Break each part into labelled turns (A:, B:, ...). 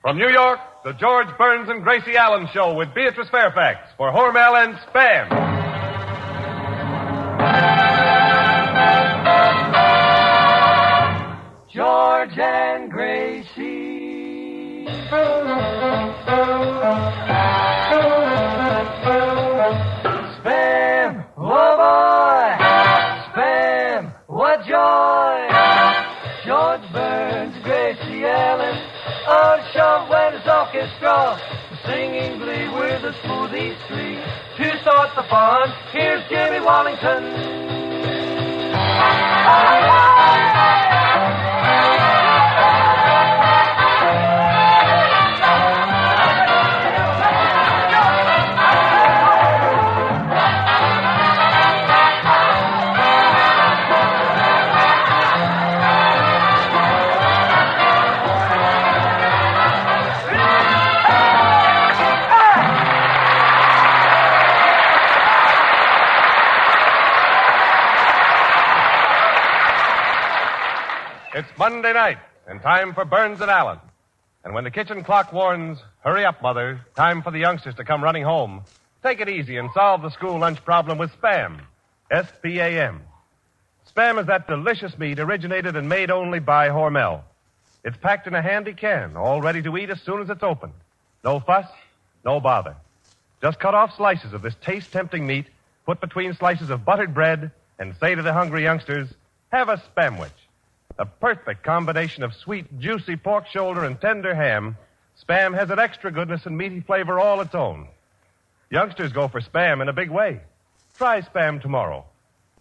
A: From New York, the George Burns and Gracie Allen Show with Beatrice Fairfax for Hormel and Spam.
B: George and Gracie. Spam, oh boy. Spam, what joy. George Burns, Gracie Allen. Oh, show when it's orchestra, singing glee with a smoothie street. To start the fun, here's Jimmy Wallington.
A: It's Monday night, and time for Burns and Allen. And when the kitchen clock warns, hurry up, Mother, time for the youngsters to come running home, take it easy and solve the school lunch problem with Spam. S-P-A-M. Spam is that delicious meat originated and made only by Hormel. It's packed in a handy can, all ready to eat as soon as it's opened. No fuss, no bother. Just cut off slices of this taste-tempting meat, put between slices of buttered bread, and say to the hungry youngsters, have a Spamwich. A perfect combination of sweet, juicy pork shoulder and tender ham. Spam has an extra goodness and meaty flavor all its own. Youngsters go for Spam in a big way. Try Spam tomorrow.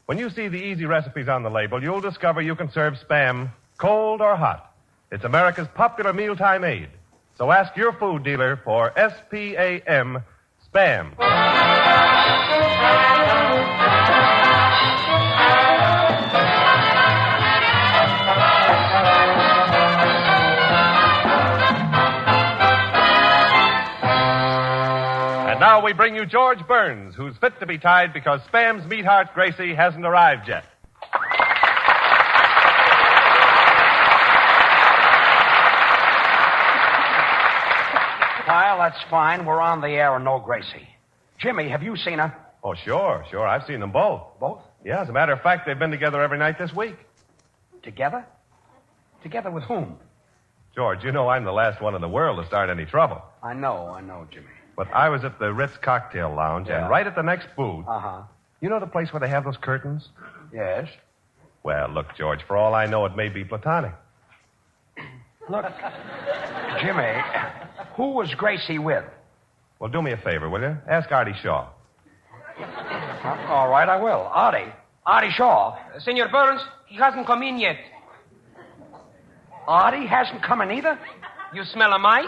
A: When you see the easy recipes on the label, you'll discover you can serve Spam cold or hot. It's America's popular mealtime aid. So ask your food dealer for S-P-A-M, Spam. Now we bring you George Burns, who's fit to be tied because Spam's meatheart Gracie hasn't arrived yet.
C: Well, that's fine. We're on the air and no Gracie. Jimmy, have you seen her?
A: Oh, sure. I've seen them both.
C: Both?
A: Yeah, as a matter of fact, they've been together every night this week.
C: Together? Together with whom?
A: George, you know I'm the last one in the world to start any trouble.
C: I know, Jimmy.
A: But I was at the Ritz Cocktail Lounge, and right at the next booth...
C: Uh-huh.
A: You know the place where they have those curtains?
C: Yes.
A: Well, look, George, for all I know, it may be platonic.
C: Look, Jimmy, who was Gracie with?
A: Well, do me a favor, will you? Ask Artie Shaw.
C: All right, I will. Artie Shaw.
D: Senor Burns, he hasn't come in yet.
C: Artie hasn't come in either?
D: You smell a mice?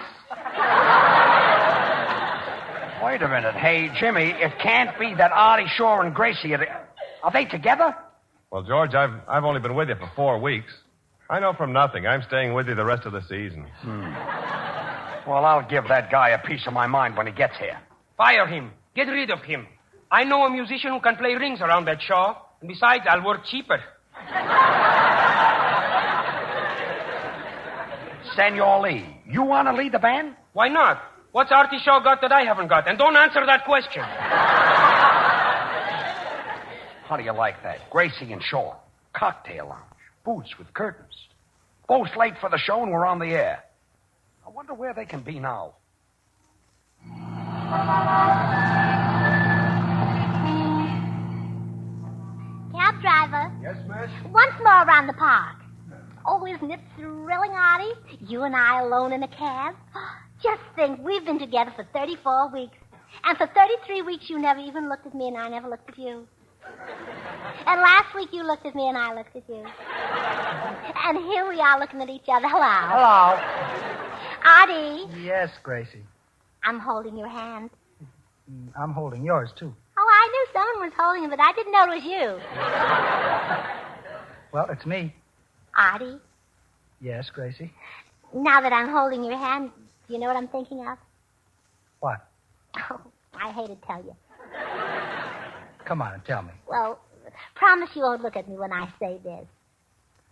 C: Wait a minute. Hey, Jimmy, it can't be that Artie Shaw and Gracie are they together?
A: Well, George, I've only been with you for 4 weeks. I know from nothing. I'm staying with you the rest of the season.
C: Well, I'll give that guy a piece of my mind when he gets here.
D: Fire him. Get rid of him. I know a musician who can play rings around that Shaw. And besides, I'll work cheaper.
C: Senor Lee, you want to lead the band?
D: Why not? What's Artie Shaw got that I haven't got? And don't answer that question.
C: How do you like that? Gracie and Shaw. Cocktail lounge. Booths with curtains. Both late for the show and we're on the air. I wonder where they can be now.
E: Cab driver.
A: Yes, miss?
E: Once more around the park. Oh, isn't it thrilling, Artie? You and I alone in a cab. Just think, we've been together for 34 weeks. And for 33 weeks, you never even looked at me and I never looked at you. And last week, you looked at me and I looked at you. And here we are looking at each other. Hello. Artie.
F: Yes, Gracie.
E: I'm holding your hand.
F: I'm holding yours, too.
E: Oh, I knew someone was holding it, but I didn't know it was you.
F: Well, it's me.
E: Artie.
F: Yes, Gracie.
E: Now that I'm holding your hand, do you know what I'm thinking of?
F: What?
E: Oh, I hate to tell you.
F: Come on and tell me.
E: Well, promise you won't look at me when I say this.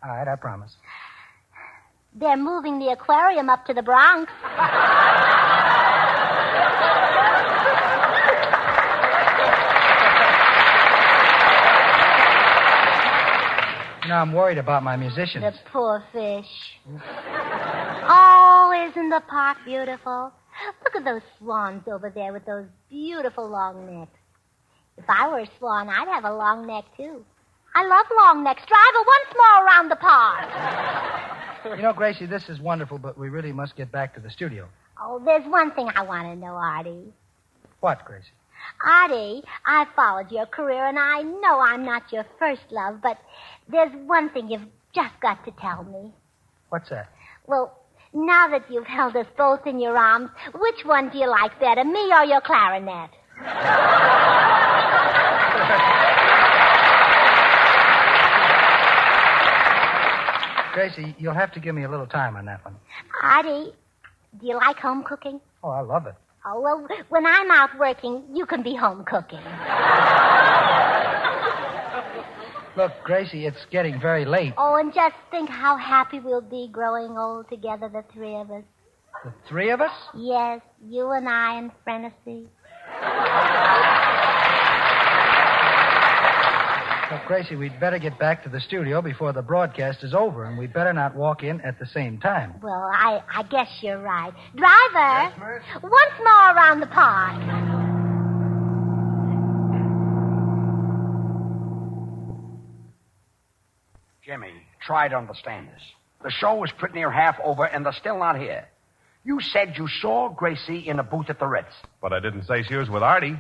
F: All right, I promise.
E: They're moving the aquarium up to the Bronx.
F: You know, I'm worried about my musicians.
E: The poor fish. Oh, isn't the park beautiful? Look at those swans over there with those beautiful long necks. If I were a swan, I'd have a long neck, too. I love long necks. Drive her once more around the park.
F: You know, Gracie, this is wonderful, but we really must get back to the studio.
E: Oh, there's one thing I want to know, Artie.
F: What, Gracie?
E: Artie, I followed your career, and I know I'm not your first love, but there's one thing you've just got to tell me.
F: What's that?
E: Well, now that you've held us both in your arms, which one do you like better, me or your clarinet?
F: Gracie, you'll have to give me a little time on that one.
E: Artie, do you like home cooking?
F: Oh, I love it.
E: Oh, well, when I'm out working, you can be home cooking.
F: Look, Gracie, it's getting very late.
E: Oh, and just think how happy we'll be growing old together, the three of us.
F: The three of us?
E: Yes, you and I and Frenessy.
F: Look, Gracie, we'd better get back to the studio before the broadcast is over, and we'd better not walk in at the same time.
E: Well, I guess you're right. Driver, once more around the park.
C: Jimmy, try to understand this. The show is pretty near half over, and they're still not here. You said you saw Gracie in a booth at the Ritz.
A: But I didn't say she was with Artie.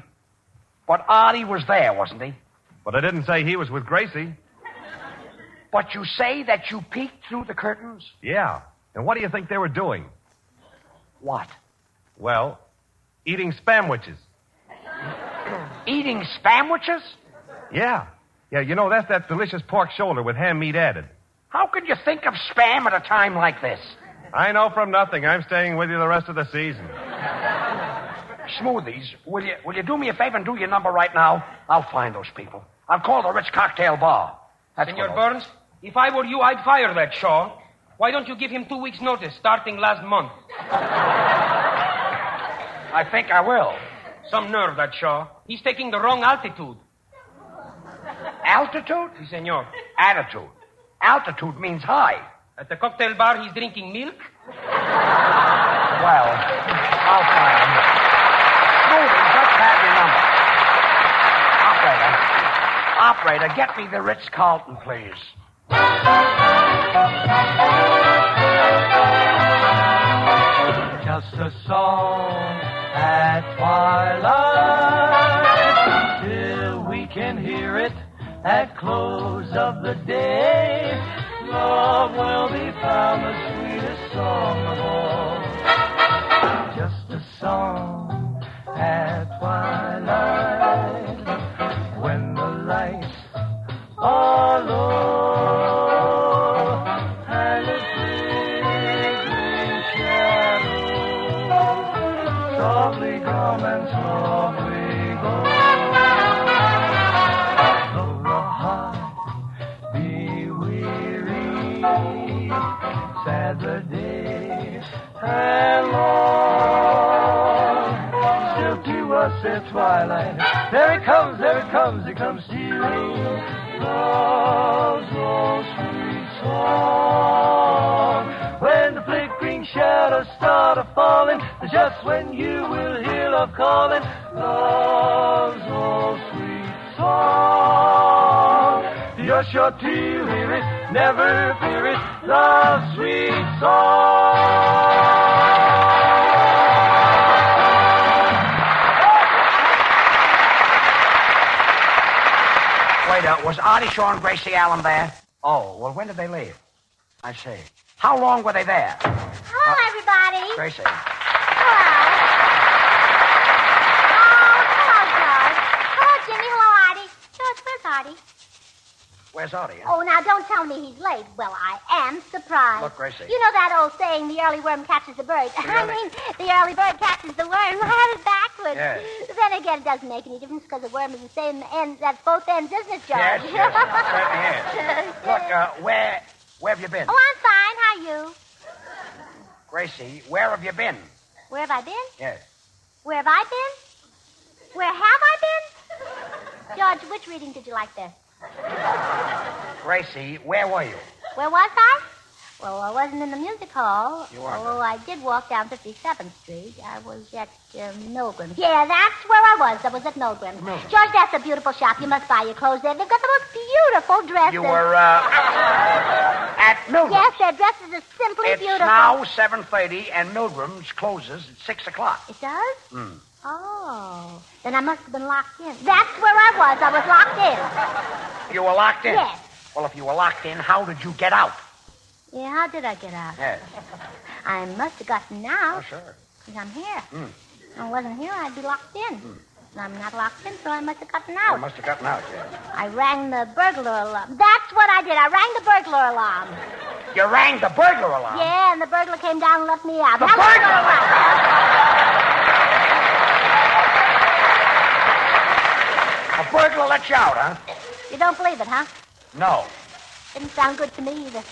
C: But Artie was there, wasn't he?
A: But I didn't say he was with Gracie.
C: But you say that you peeked through the curtains?
A: Yeah. And what do you think they were doing?
C: What?
A: Well, eating spamwiches.
C: Eating spamwiches?
A: Yeah. Yeah, you know, that's that delicious pork shoulder with ham meat added.
C: How could you think of spam at a time like this?
A: I know from nothing. I'm staying with you the rest of the season.
C: Smoothies, will you do me a favor and do your number right now? I'll find those people. I'll call the Ritz Cocktail Bar. That's
D: Senor
C: what
D: Burns, if I were you, I'd fire that Shaw. Why don't you give him 2 weeks' notice, starting last month?
C: I think I will.
D: Some nerve, that Shaw. He's taking the wrong altitude.
C: Altitude?
D: Si, senor.
C: Attitude. Altitude means high.
D: At the cocktail bar, he's drinking milk?
C: Well, I'll find him. Smoothie, just have your number. Operator, get me the Ritz-Carlton, please.
B: Just a song at twilight, till we can hear it at close of the day. Love will be found the sweetest song of all. Just a song at twilight, when the lights are low and the flickering shadows softly come and softly go. Though the heart be weary, sad the day and long, still to us at twilight, there it comes, it comes stealing, love's old sweet song. When the flickering shadows start a-falling, just when you will hear love calling, love's old sweet song. You're sure to hear it, never fear it, love's sweet song.
C: Wait, was Artie Shaw and Gracie Allen there? Oh, well, when did they leave? I see. How long were they there?
E: Hello, everybody.
C: Gracie.
E: Hello. Oh, hello, George. Hello, Jimmy. Hello, Artie. George, where's Artie?
C: Where's Artie?
E: Oh, now, don't tell me he's late. Well, I am surprised.
C: Look, Gracie.
E: You know that old saying, the early worm catches the bird. The early bird catches the worm. I had it backwards.
C: Yes.
E: Then again, it doesn't make any difference because the worm is the same end at both ends, isn't it, George?
C: Yes, certainly is. Look, where have you been?
E: Oh, I'm fine. How are you?
C: Gracie, where have you been?
E: Where have I been?
C: Yes.
E: Where have I been? Where have I been? George, which reading did you like best?
C: Gracie, where were you?
E: Where was I? Well, I wasn't in the music hall.
C: You weren't.
E: Oh, I did walk down 57th Street. I was at Milgram's. Yeah, that's where I was. I was at Milgram's. George, that's a beautiful shop. You must buy your clothes there. They've got the most beautiful dresses.
C: You were, at Milgram's.
E: Yes, their dresses are simply
C: It's
E: beautiful.
C: now 7:30, and Milgram's closes at 6 o'clock.
E: It does?
C: Hmm.
E: Oh, then I must have been locked in. That's where I was. I was locked in.
C: You were locked in?
E: Yes.
C: Well, if you were locked in, how did you get out?
E: Yeah, how did I get out?
C: Yes.
E: I must have gotten out.
C: Oh, sure.
E: Because I'm here.
C: Hmm.
E: If I wasn't here, I'd be locked in. And I'm not locked in, so I must have gotten out.
C: You must have gotten out, yes.
E: I rang the burglar alarm. That's what I did. I rang the burglar alarm.
C: You rang the burglar alarm?
E: Yeah, and the burglar came down and let me out.
C: The
E: That's
C: burglar
E: what I
C: A burglar let you out, huh?
E: did. You don't believe it, huh?
C: No.
E: Didn't sound good to me either.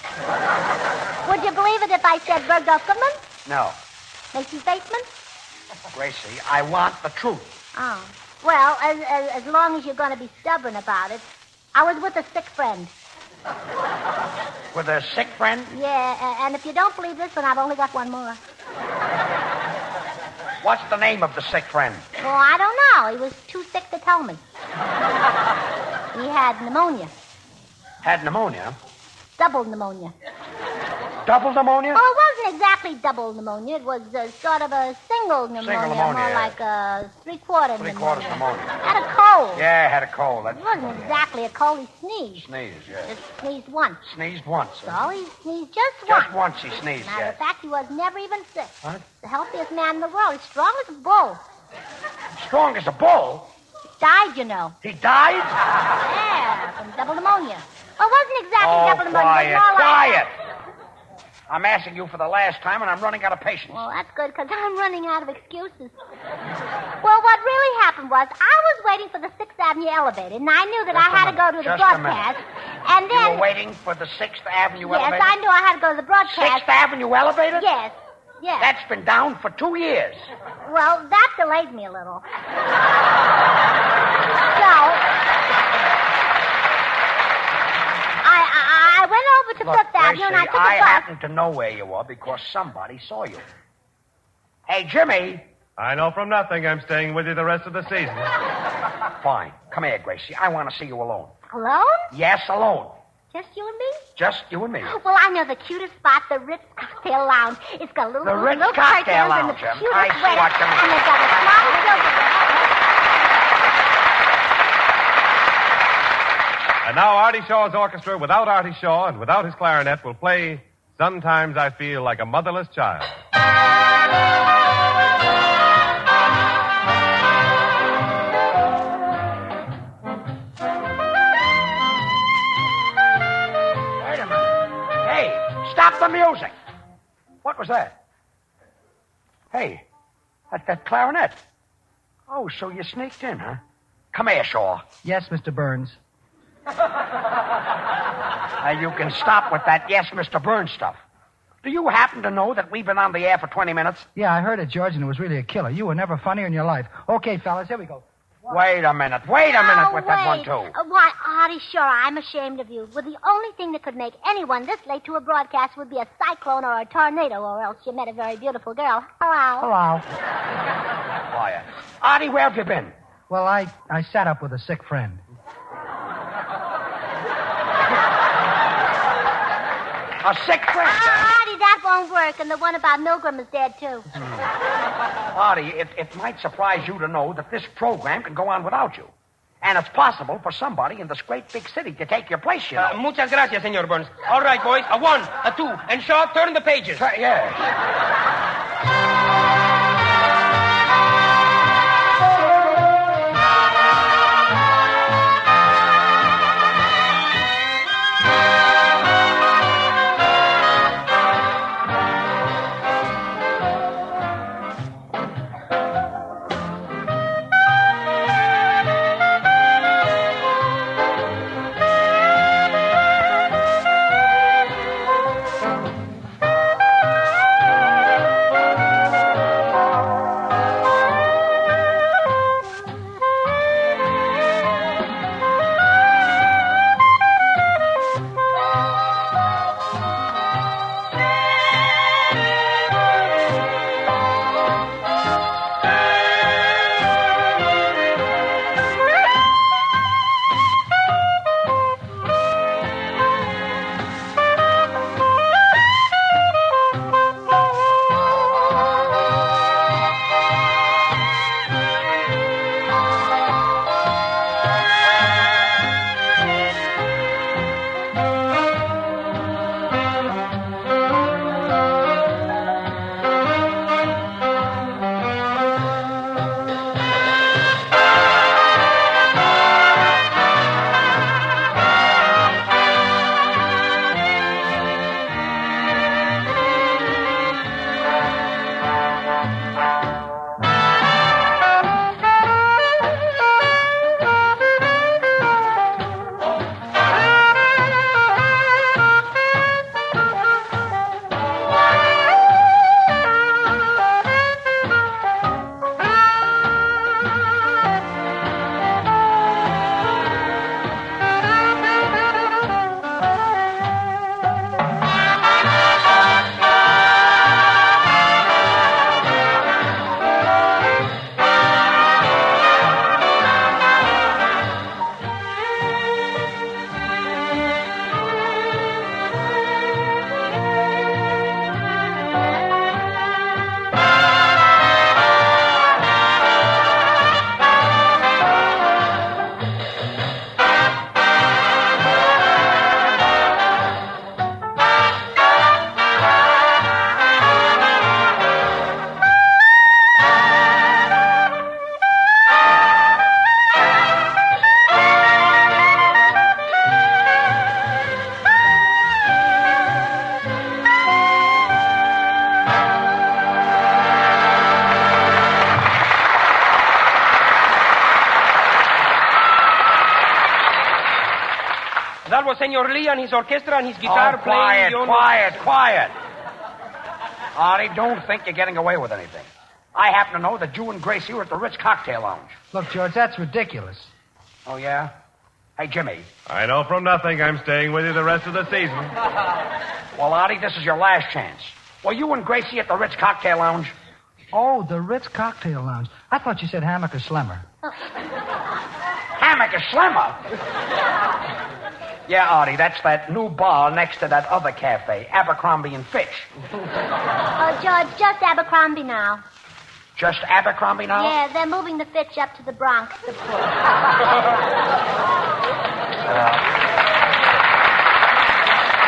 E: Would you believe it if I said Bergdorf Goodman?
C: No.
E: Macy's Basement?
C: Gracie, I want the truth.
E: Oh. Well, as long as you're going to be stubborn about it, I was with a sick friend.
C: With a sick friend?
E: Yeah, and if you don't believe this one, I've only got one more.
C: What's the name of the sick friend?
E: Well, I don't know. He was too sick to tell me. He had pneumonia.
C: Had pneumonia?
E: Double pneumonia.
C: Double pneumonia?
E: Oh, it wasn't exactly double pneumonia. It was sort of a single pneumonia.
C: Single pneumonia,
E: More
C: yeah.
E: like a three-quarter pneumonia.
C: Three-quarters pneumonia.
E: Had a cold.
C: Yeah, had a cold.
E: It wasn't exactly a cold. He sneezed.
C: Sneezed, yes.
E: Just sneezed once.
C: Sneezed once.
E: So he sneezed just once.
C: Just once he sneezed,
E: Matter
C: yes.
E: of fact, he was never even sick.
C: What?
E: The healthiest man in the world. He's strong as a bull.
C: Strong as a bull?
E: Died, you know.
C: He died?
E: Yeah, from double pneumonia. Well, it wasn't exactly
C: Oh,
E: double pneumonia.
C: quiet,
E: It was more
C: quiet.
E: like...
C: I'm asking you for the last time, and I'm running out of patience.
E: Well, that's good, because I'm running out of excuses. Well, what really happened was I was waiting for the 6th Avenue elevator, and I knew that
C: Just
E: I had
C: a
E: to go to
C: minute,
E: the
C: just a
E: broadcast. And
C: You
E: then...
C: were waiting for the 6th Avenue
E: Yes,
C: elevator?
E: I knew I had to go to the broadcast.
C: 6th Avenue elevator?
E: Yes, yes.
C: That's been down for 2 years.
E: Well, that delayed me a little. So... I went over to
C: Look,
E: Fifth Avenue, and I
C: Gracie,
E: took a
C: I
E: bus.
C: happen to know where you were because somebody saw you. Hey, Jimmy.
A: I know from nothing I'm staying with you the rest of the season.
C: Fine. Come here, Gracie. I want to see you alone.
E: Alone?
C: Yes, alone.
E: Just you and me?
C: Just you and me.
E: Well, I know the cutest spot, the Ritz Cocktail Lounge. It's got little
C: The Ritz
E: little
C: Cocktail
E: curtains and
C: Lounge,
E: the
C: I
E: cutest
C: see
E: waiters,
C: what you mean.
E: and they've got a small silver.
A: And now Artie Shaw's orchestra, without Artie Shaw and without his clarinet, will play Sometimes I Feel Like a Motherless Child.
C: Wait a minute. Hey, stop the music. What was that? Hey, that's that clarinet. Oh, so you sneaked in, huh? Come here, Shaw.
F: Yes, Mr. Burns.
C: Now, you can stop with that yes, Mr. Burns stuff. Do you happen to know that we've been on the air for 20 minutes?
F: Yeah, I heard it, George, and it was really a killer. You were never funnier in your life. Okay, fellas, here we go.
C: Wait a minute with that one, too.
E: Why, Artie, sure, I'm ashamed of you. Well, the only thing that could make anyone this late to a broadcast would be a cyclone or a tornado, or else you met a very beautiful girl. Hello.
F: Hello.
C: Quiet. Artie, where have you been?
F: Well, I sat up with a sick friend.
C: A sick friend, huh?
E: Artie, that won't work, and the one about Milgram is dead, too.
C: Artie, it might surprise you to know that this program can go on without you. And it's possible for somebody in this great big city to take your place, you know.
D: Muchas gracias, Senor Burns. All right, boys. A 1, a 2, and Shaw, turn the pages.
C: Yes.
D: Senor Lee and his orchestra and his guitar playing.
C: Quiet. Artie, don't think you're getting away with anything. I happen to know that you and Gracie were at the Ritz Cocktail Lounge.
F: Look, George, that's ridiculous.
C: Oh, yeah? Hey, Jimmy.
A: I know from nothing I'm staying with you the rest of the season.
C: Well, Artie, this is your last chance. Were you and Gracie at the Ritz Cocktail Lounge?
F: Oh, the Ritz Cocktail Lounge. I thought you said Hammock or Slemmer.
C: Hammock is Slimmer. Yeah, Artie, that's that new bar next to that other cafe, Abercrombie and Fitch.
E: Oh, George, just Abercrombie now.
C: Just Abercrombie now?
E: Yeah, they're moving the Fitch up to the Bronx.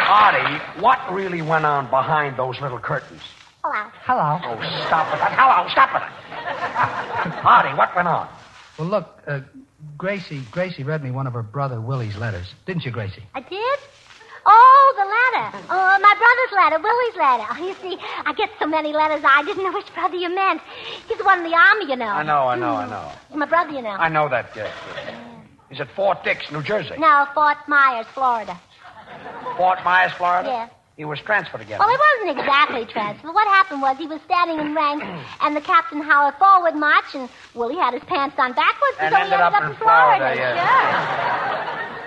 C: Artie, what really went on behind those little curtains?
F: Hello.
C: Oh, stop it. Hello, stop it. Artie, what went on?
F: Well, look, Gracie read me one of her brother Willie's letters. Didn't you, Gracie?
E: I did? Oh, the letter. Oh, my brother's letter, Willie's letter. Oh, you see, I get so many letters, I didn't know which brother you meant. He's the one in the army, you know.
C: I know.
E: He's my brother, you know.
C: I know that, yes. He's at Fort Dix, New Jersey.
E: No, Fort Myers, Florida.
C: Fort Myers, Florida?
E: Yeah.
C: He was transferred again.
E: Well, he wasn't exactly transferred. What happened was he was standing in ranks, and the captain howled forward march, and Willie had his pants on backwards,
C: And
E: so he
C: ended
E: ended
C: up
E: up
C: in
E: Florida.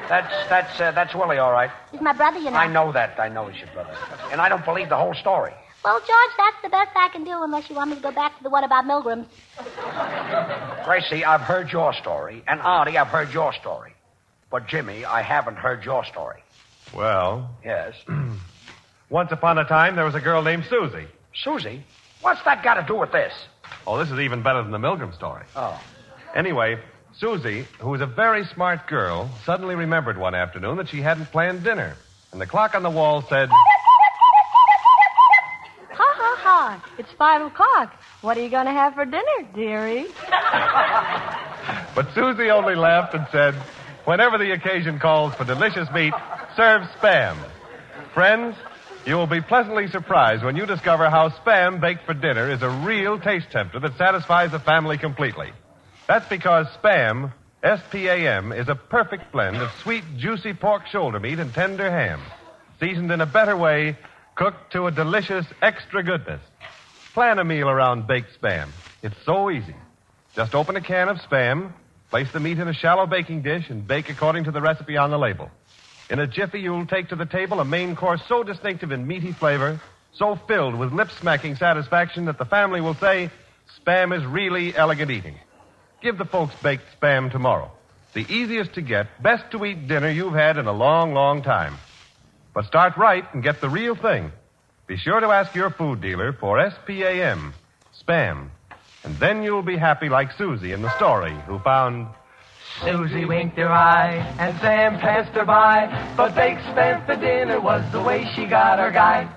C: Florida, That's Willie, all right.
E: Sure. He's my brother, you know.
C: I know that. I know he's your brother. And I don't believe the whole story.
E: Well, George, that's the best I can do unless you want me to go back to the one about Milgram's.
C: Gracie, I've heard your story. And Artie, I've heard your story. But Jimmy, I haven't heard your story.
A: Well,
C: Yes.
A: once upon a time, there was a girl named Susie.
C: Susie? What's that got to do with this?
A: Oh, this is even better than the Milgram story.
C: Oh.
A: Anyway, Susie, who was a very smart girl, suddenly remembered one afternoon that she hadn't planned dinner. And the clock on the wall said...
G: Ha. It's 5 o'clock. What are you going to have for dinner, dearie?
A: But Susie only laughed and said, whenever the occasion calls for delicious meat, serve Spam. Friends, you will be pleasantly surprised when you discover how Spam baked for dinner is a real taste tempter that satisfies the family completely. That's because Spam, S-P-A-M, is a perfect blend of sweet, juicy pork shoulder meat and tender ham, seasoned in a better way, cooked to a delicious extra goodness. Plan a meal around baked Spam. It's so easy. Just open a can of Spam, place the meat in a shallow baking dish, and bake according to the recipe on the label. In a jiffy, you'll take to the table a main course so distinctive in meaty flavor, so filled with lip-smacking satisfaction that the family will say, Spam is really elegant eating. Give the folks baked Spam tomorrow. The easiest to get, best to eat dinner you've had in a long, long time. But start right and get the real thing. Be sure to ask your food dealer for S-P-A-M, Spam. And then you'll be happy like Susie in the story, who found...
B: Susie winked her eye, and Sam passed her by, but baked Spam for dinner was the way she got her guy.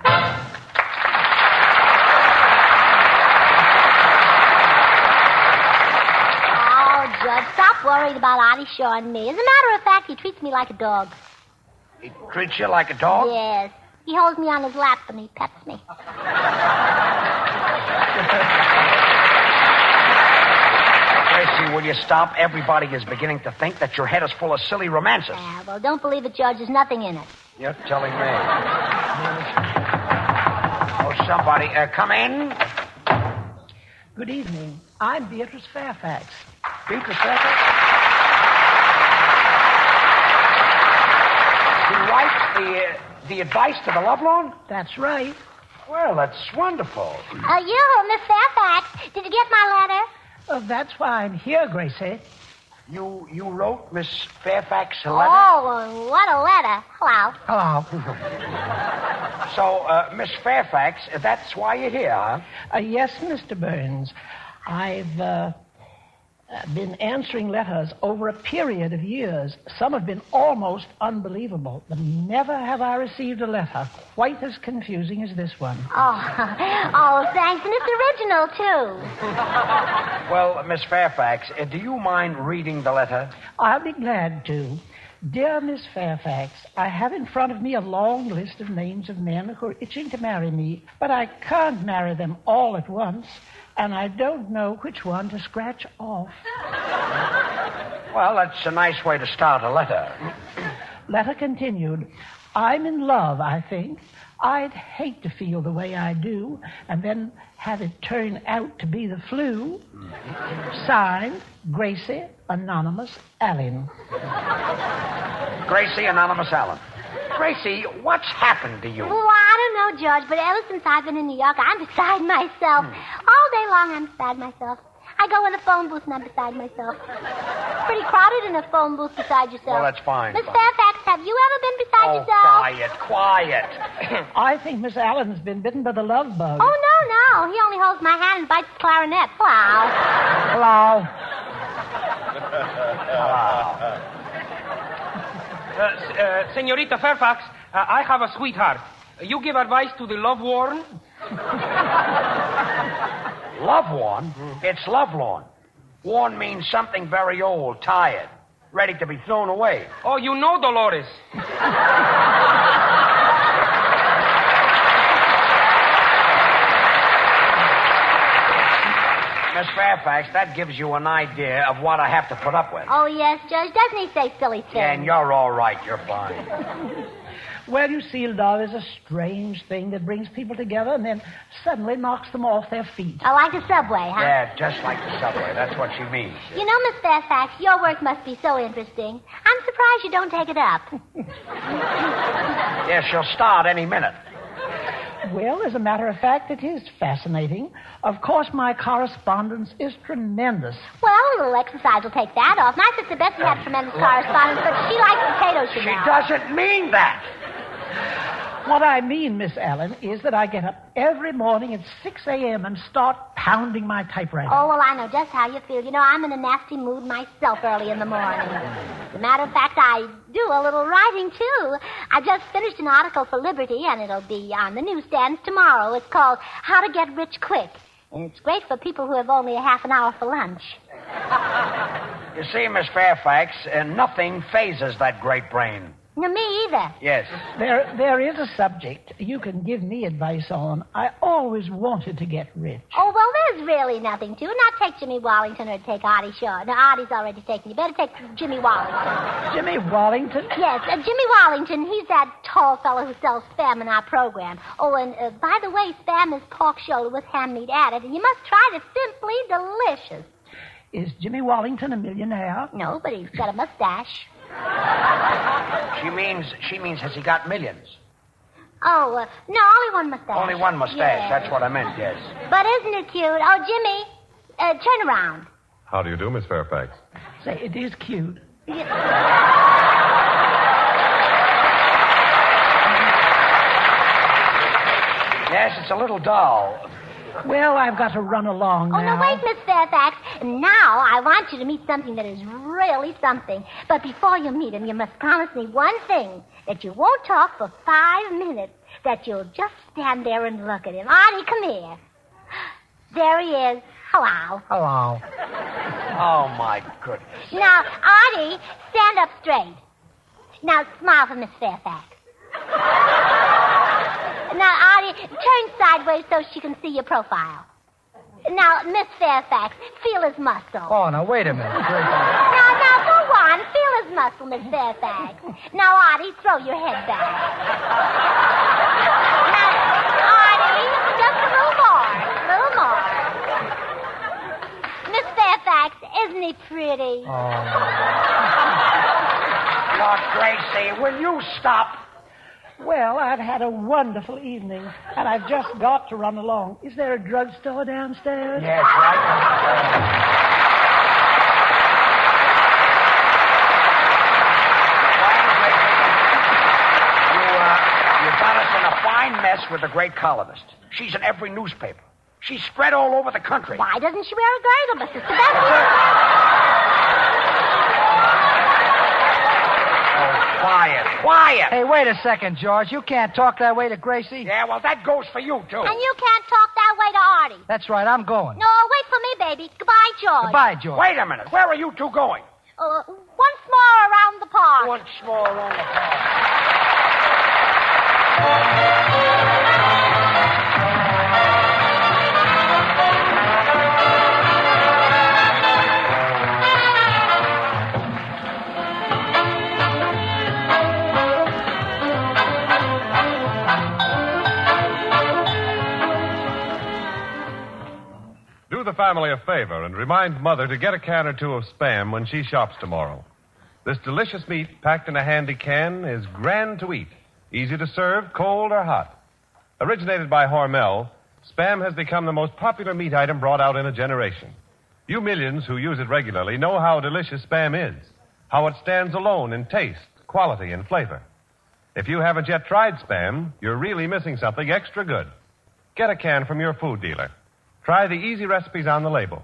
E: Oh, Judge, stop worrying about Artie Shaw and me. As a matter of fact, he treats me like a dog.
C: He treats you like a dog?
E: Yes. He holds me on his lap and he pets me.
C: Gracie, will you stop? Everybody is beginning to think that your head is full of silly romances.
E: Well, don't believe it, Judge. There's nothing in it.
C: You're telling me. Oh, somebody, come in.
H: Good evening. I'm Beatrice Fairfax.
C: Beatrice Fairfax? You write the advice to the Lovelorn?
H: That's right.
C: Well, that's wonderful.
E: You, Miss Fairfax, did you get my letter?
H: That's why I'm here, Gracie.
C: You wrote Miss Fairfax a letter?
E: Oh, what a letter. Hello.
H: Hello.
C: So, Miss Fairfax, that's why you're here, huh?
H: Yes, Mr. Burns. I've been answering letters over a period of years. Some have been almost unbelievable, but never have I received a letter quite as confusing as this one.
E: Oh, thanks. And it's original, too.
C: Well, Miss Fairfax, do you mind reading the letter?
H: I'll be glad to. Dear Miss Fairfax, I have in front of me a long list of names of men who are itching to marry me, but I can't marry them all at once, and I don't know which one to scratch off.
C: Well, that's a nice way to start a letter.
H: Letter continued. I'm in love, I think. I'd hate to feel the way I do and then have it turn out to be the flu. Signed, Gracie, Anonymous, Allen.
C: Gracie, Anonymous Allen. Gracie, what's happened to you?
E: Well, I don't know, George, but ever since I've been in New York, I'm beside myself. All day long, I'm beside myself. I go in the phone booth and I'm beside myself. It's pretty crowded in a phone booth beside yourself.
C: Well, that's fine.
E: Miss Fairfax, have you ever been beside yourself?
C: Quiet.
H: I think Miss Allen's been bitten by the love bug.
E: Oh, no. He only holds my hand and bites the clarinet. Wow.
F: Hello.
D: Senorita Fairfax, I have a sweetheart. You give advice to the love-worn?
C: Love-worn? It's lovelorn. Worn means something very old, tired, ready to be thrown away.
D: Oh, you know Dolores.
C: Miss Fairfax, that gives you an idea of what I have to put up with.
E: Oh, yes, Judge. Doesn't he say silly things?
C: Yeah, and you're all right. You're fine.
H: Well, you see, love is a strange thing that brings people together and then suddenly knocks them off their feet.
E: Oh, like the subway, huh?
C: Yeah, just like the subway. That's what she means.
E: You know, Miss Fairfax, your work must be so interesting. I'm surprised you don't take it up.
C: Yeah, she'll start any minute.
H: Well, as a matter of fact, it is fascinating. Of course, my correspondence is tremendous.
E: Well, a little exercise will take that off. My sister Bessie had tremendous correspondence, but she likes potatoes, you
C: She
E: know.
C: doesn't mean that.
H: What I mean, Miss Allen, is that I get up every morning at 6 a.m. and start pounding my typewriter.
E: Oh, well, I know just how you feel. You know, I'm in a nasty mood myself early in the morning. As a matter of fact, I do a little writing, too. I just finished an article for Liberty, and it'll be on the newsstands tomorrow. It's called How to Get Rich Quick. And it's great for people who have only a half an hour for lunch.
C: You see, Miss Fairfax, nothing phases that great brain.
E: No, me either.
C: Yes.
H: There is a subject you can give me advice on. I always wanted to get rich.
E: Oh, well, there's really nothing to it. Not take Jimmy Wallington or take Artie Shaw. No, Artie's already taken. You better take Jimmy Wallington.
H: Jimmy Wallington?
E: Yes, Jimmy Wallington. He's that tall fellow who sells Spam in our program. Oh, and by the way, Spam is pork shoulder with ham meat added, and you must try it. It's simply delicious.
H: Is Jimmy Wallington a millionaire?
E: No, but he's got a mustache.
C: She means has he got millions?
E: Oh, no, only one mustache.
C: Only one mustache.
E: Yeah.
C: That's what I meant, yes.
E: But isn't it cute? Oh, Jimmy, turn around.
A: How do you do, Miss Fairfax?
H: Say, it is cute.
C: Yes, it's a little dull.
H: Well, I've got to run along now.
E: Oh, no, wait, Miss Fairfax. Now I want you to meet something that is really something. But before you meet him, you must promise me one thing, that you won't talk for 5 minutes, that you'll just stand there and look at him. Artie, come here. There he is. Hello.
F: Hello.
C: Oh, my goodness.
E: Now, Artie, stand up straight. Now, smile for Miss Fairfax. Now, Artie, turn sideways so she can see your profile. Now, Miss Fairfax, feel his muscle.
F: Oh, now, wait a minute.
E: Now, go on. Feel his muscle, Miss Fairfax. Now, Artie, throw your head back. Now, Artie, just a little more. Miss Fairfax, isn't he pretty?
C: Lord Gracie, will you stop?
H: Well, I've had a wonderful evening, and I've just got to run along. Is there a drugstore downstairs?
C: Yes, right. You got us in a fine mess with the great columnist. She's in every newspaper. She's spread all over the country.
E: Why doesn't she wear a girdle, Mrs. Sebastian?
C: Quiet.
F: Hey, wait a second, George. You can't talk that way to Gracie.
C: Yeah, well, that goes for you, too.
E: And you can't talk that way to Artie.
F: That's right, I'm going.
E: No, wait for me, baby. Goodbye, George.
F: Goodbye, George.
C: Wait a minute. Where are you two going?
E: Once more around the park.
C: Once more around the park.
A: Do the family a favor and remind Mother to get a can or two of Spam when she shops tomorrow. This delicious meat, packed in a handy can, is grand to eat, easy to serve, cold or hot. Originated by Hormel, Spam has become the most popular meat item brought out in a generation. You millions who use it regularly know how delicious Spam is, how it stands alone in taste, quality, and flavor. If you haven't yet tried Spam, you're really missing something extra good. Get a can from your food dealer. Try the easy recipes on the label.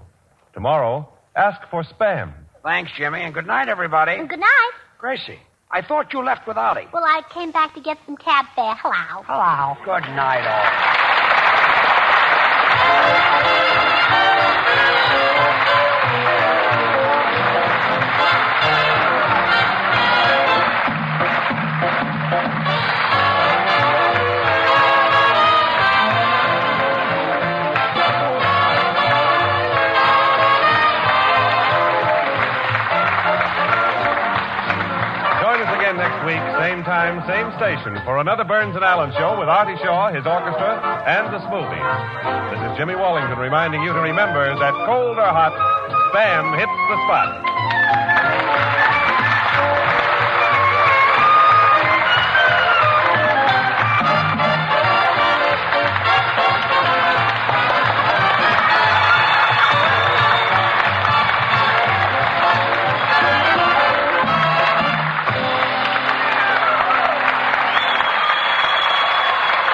A: Tomorrow, ask for Spam.
C: Thanks, Jimmy, and good night, everybody.
E: And good night.
C: Gracie, I thought you left with Artie.
E: Well, I came back to get some cab fare. Hello.
C: Hello. Good night, all.
A: Next week, same time, same station, for another Burns and Allen show with Artie Shaw, his orchestra, and the Smoothies. This is Jimmy Wallington reminding you to remember that cold or hot, Spam hits the spot.